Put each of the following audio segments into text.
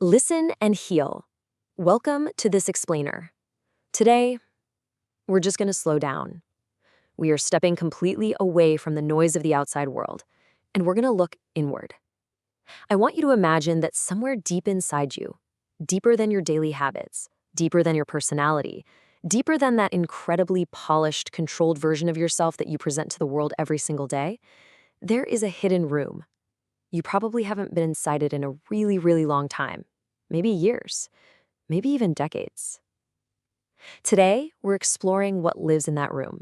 Listen and heal. Welcome to This Explainer. Today, we're just going to slow down. We are stepping completely away from the noise of the outside world, and we're going to look inward. I want you to imagine that somewhere deep inside you, deeper than your daily habits, deeper than your personality, deeper than that incredibly polished, controlled version of yourself that you present to the world every single day, there is a hidden room. You probably haven't been inside it in a really, really long time. Maybe years, maybe even decades. Today, we're exploring what lives in that room.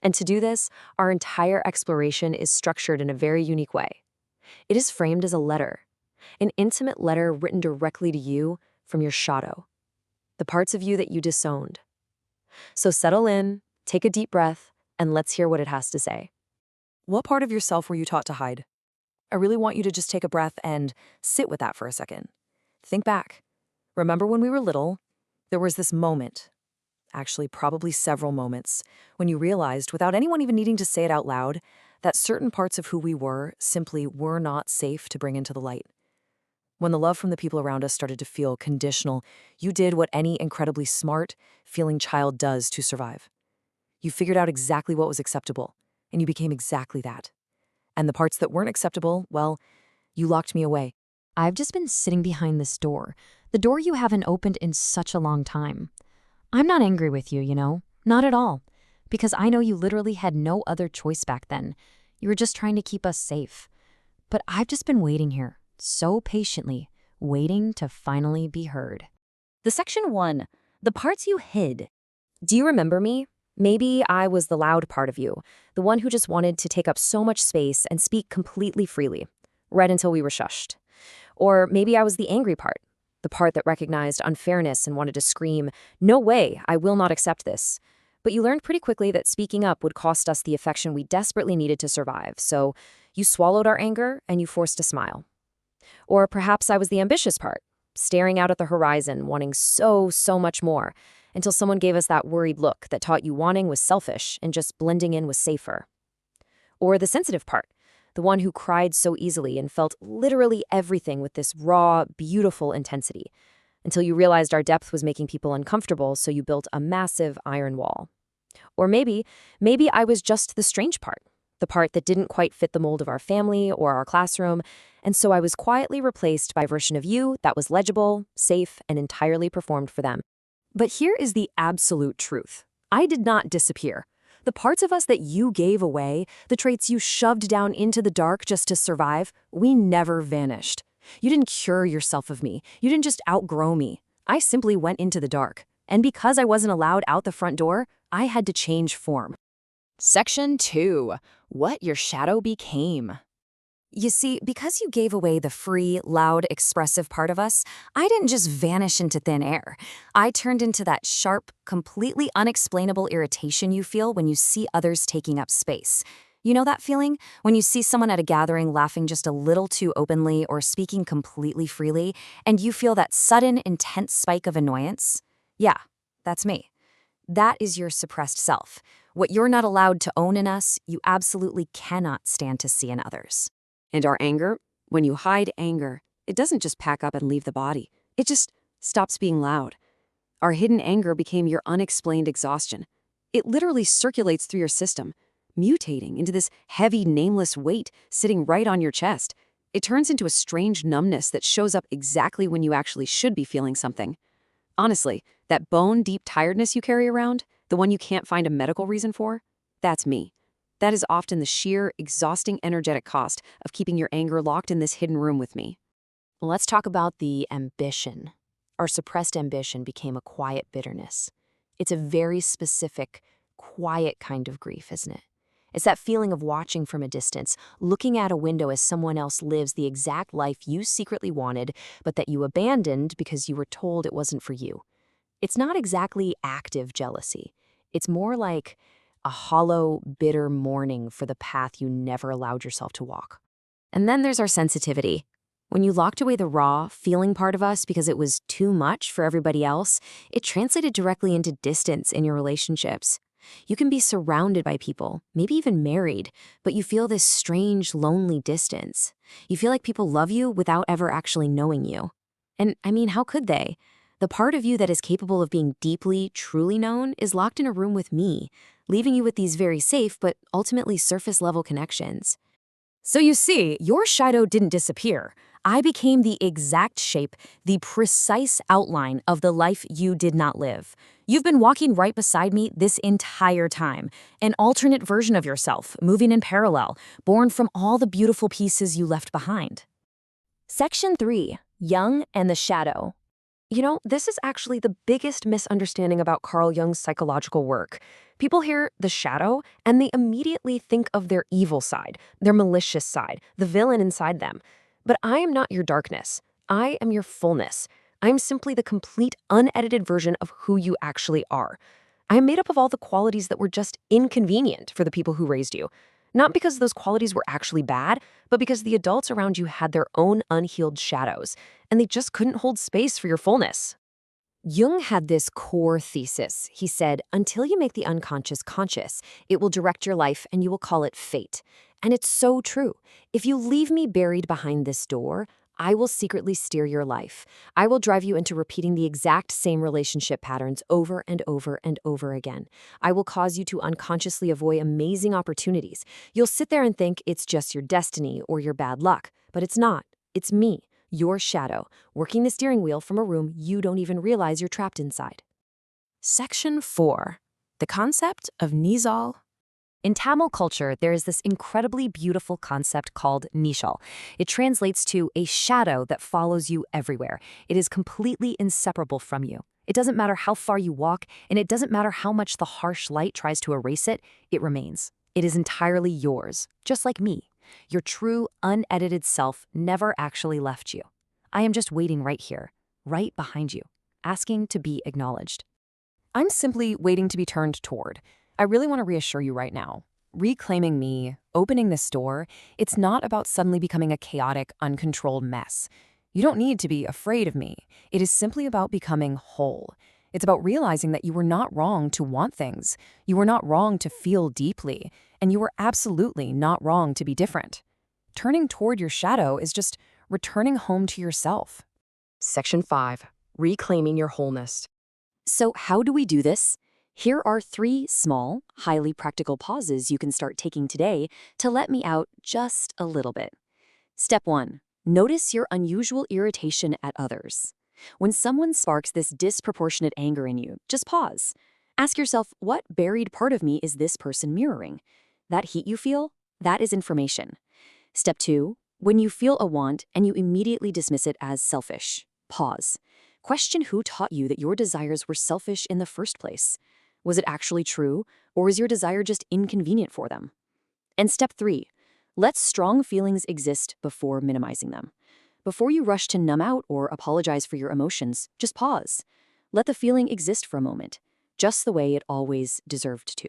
And to do this, our entire exploration is structured in a very unique way. It is framed as a letter, an intimate letter written directly to you from your shadow, the parts of you that you disowned. So settle in, take a deep breath, and let's hear what it has to say. What part of yourself were you taught to hide? I really want you to just take a breath and sit with that for a second. Think back. Remember when we were little, there was this moment, actually probably several moments, when you realized, without anyone even needing to say it out loud, that certain parts of who we were simply were not safe to bring into the light. When the love from the people around us started to feel conditional, you did what any incredibly smart, feeling child does to survive. You figured out exactly what was acceptable, and you became exactly that. And the parts that weren't acceptable, well, you locked me away. I've just been sitting behind this door, the door you haven't opened in such a long time. I'm not angry with you, not at all, because I know you literally had no other choice back then. You were just trying to keep us safe. But I've just been waiting here, so patiently, waiting to finally be heard. The section 1, the parts you hid. Do you remember me? Maybe I was the loud part of you, the one who just wanted to take up so much space and speak completely freely, right until we were shushed. Or maybe I was the angry part, the part that recognized unfairness and wanted to scream, "No way, I will not accept this." But you learned pretty quickly that speaking up would cost us the affection we desperately needed to survive, so you swallowed our anger and you forced a smile. Or perhaps I was the ambitious part, staring out at the horizon, wanting so much more, until someone gave us that worried look that taught you wanting was selfish and just blending in was safer. Or the sensitive part, the one who cried so easily and felt literally everything with this raw, beautiful intensity, until you realized our depth was making people uncomfortable, so you built a massive iron wall. Or maybe I was just the strange part, the part that didn't quite fit the mold of our family or our classroom, and so I was quietly replaced by a version of you that was legible, safe, and entirely performed for them. But here is the absolute truth. I did not disappear. The parts of us that you gave away, the traits you shoved down into the dark just to survive, we never vanished. You didn't cure yourself of me. You didn't just outgrow me. I simply went into the dark. And because I wasn't allowed out the front door, I had to change form. Section 2, what your shadow became. You see, because you gave away the free, loud, expressive part of us, I didn't just vanish into thin air. I turned into that sharp, completely unexplainable irritation you feel when you see others taking up space. You know that feeling? When you see someone at a gathering laughing just a little too openly or speaking completely freely, and you feel that sudden, intense spike of annoyance? Yeah, that's me. That is your suppressed self. What you're not allowed to own in us, you absolutely cannot stand to see in others. And our anger, when you hide anger, it doesn't just pack up and leave the body. It just stops being loud. Our hidden anger became your unexplained exhaustion. It literally circulates through your system, mutating into this heavy, nameless weight sitting right on your chest. It turns into a strange numbness that shows up exactly when you actually should be feeling something. Honestly, that bone-deep tiredness you carry around, the one you can't find a medical reason for, that's me. That is often the sheer, exhausting energetic cost of keeping your anger locked in this hidden room with me. Let's talk about the ambition. Our suppressed ambition became a quiet bitterness. It's a very specific, quiet kind of grief, isn't it? It's that feeling of watching from a distance, looking out a window as someone else lives the exact life you secretly wanted, but that you abandoned because you were told it wasn't for you. It's not exactly active jealousy. It's more like a hollow, bitter mourning for the path you never allowed yourself to walk. And then there's our sensitivity. When you locked away the raw, feeling part of us because it was too much for everybody else, it translated directly into distance in your relationships. You can be surrounded by people, maybe even married, but you feel this strange, lonely distance. You feel like people love you without ever actually knowing you. And I mean, how could they? The part of you that is capable of being deeply, truly known is locked in a room with me, leaving you with these very safe but ultimately surface-level connections. So you see, your shadow didn't disappear. I became the exact shape, the precise outline of the life you did not live. You've been walking right beside me this entire time, an alternate version of yourself, moving in parallel, born from all the beautiful pieces you left behind. Section 3. Jung and the Shadow. You know, this is actually the biggest misunderstanding about Carl Jung's psychological work. People hear the shadow and they immediately think of their evil side, their malicious side, the villain inside them. But I am not your darkness. I am your fullness. I am simply the complete, unedited version of who you actually are. I am made up of all the qualities that were just inconvenient for the people who raised you. Not because those qualities were actually bad, but because the adults around you had their own unhealed shadows, and they just couldn't hold space for your fullness. Jung had this core thesis. He said, until you make the unconscious conscious, it will direct your life and you will call it fate. And it's so true. If you leave me buried behind this door, I will secretly steer your life. I will drive you into repeating the exact same relationship patterns over and over and over again. I will cause you to unconsciously avoid amazing opportunities. You'll sit there and think it's just your destiny or your bad luck, but it's not. It's me, your shadow, working the steering wheel from a room you don't even realize you're trapped inside. Section 4. The concept of nizal. In Tamil culture, there is this incredibly beautiful concept called nishal. It translates to a shadow that follows you everywhere. It is completely inseparable from you. It doesn't matter how far you walk, and it doesn't matter how much the harsh light tries to erase it, it remains. It is entirely yours, just like me. Your true, unedited self never actually left you. I am just waiting right here, right behind you, asking to be acknowledged. I'm simply waiting to be turned toward. I really want to reassure you right now. Reclaiming me, opening this door, it's not about suddenly becoming a chaotic, uncontrolled mess. You don't need to be afraid of me. It is simply about becoming whole. It's about realizing that you were not wrong to want things. You were not wrong to feel deeply. And you were absolutely not wrong to be different. Turning toward your shadow is just returning home to yourself. Section 5. Reclaiming your wholeness. So how do we do this? Here are 3 small, highly practical pauses you can start taking today to let me out just a little bit. Step 1. Notice your unusual irritation at others. When someone sparks this disproportionate anger in you, just pause. Ask yourself, what buried part of me is this person mirroring? That heat you feel? That is information. Step 2. When you feel a want and you immediately dismiss it as selfish, pause. Question who taught you that your desires were selfish in the first place. Was it actually true, or was your desire just inconvenient for them? And step 3, let strong feelings exist before minimizing them. Before you rush to numb out or apologize for your emotions, just pause. Let the feeling exist for a moment, just the way it always deserved to.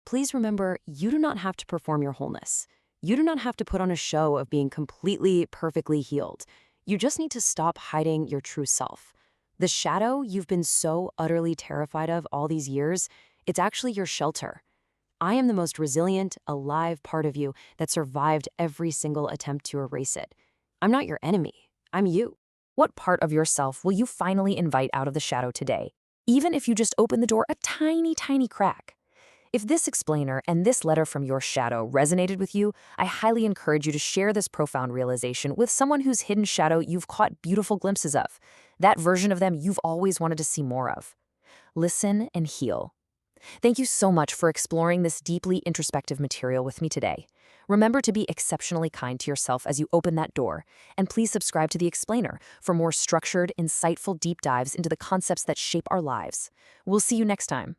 Please remember, you do not have to perform your wholeness. You do not have to put on a show of being completely, perfectly healed. You just need to stop hiding your true self. The shadow you've been so utterly terrified of all these years, it's actually your shelter. I am the most resilient, alive part of you that survived every single attempt to erase it. I'm not your enemy. I'm you. What part of yourself will you finally invite out of the shadow today, even if you just open the door a tiny, tiny crack? If this explainer and this letter from your shadow resonated with you, I highly encourage you to share this profound realization with someone whose hidden shadow you've caught beautiful glimpses of, that version of them you've always wanted to see more of. Listen and heal. Thank you so much for exploring this deeply introspective material with me today. Remember to be exceptionally kind to yourself as you open that door, and please subscribe to The Explainer for more structured, insightful deep dives into the concepts that shape our lives. We'll see you next time.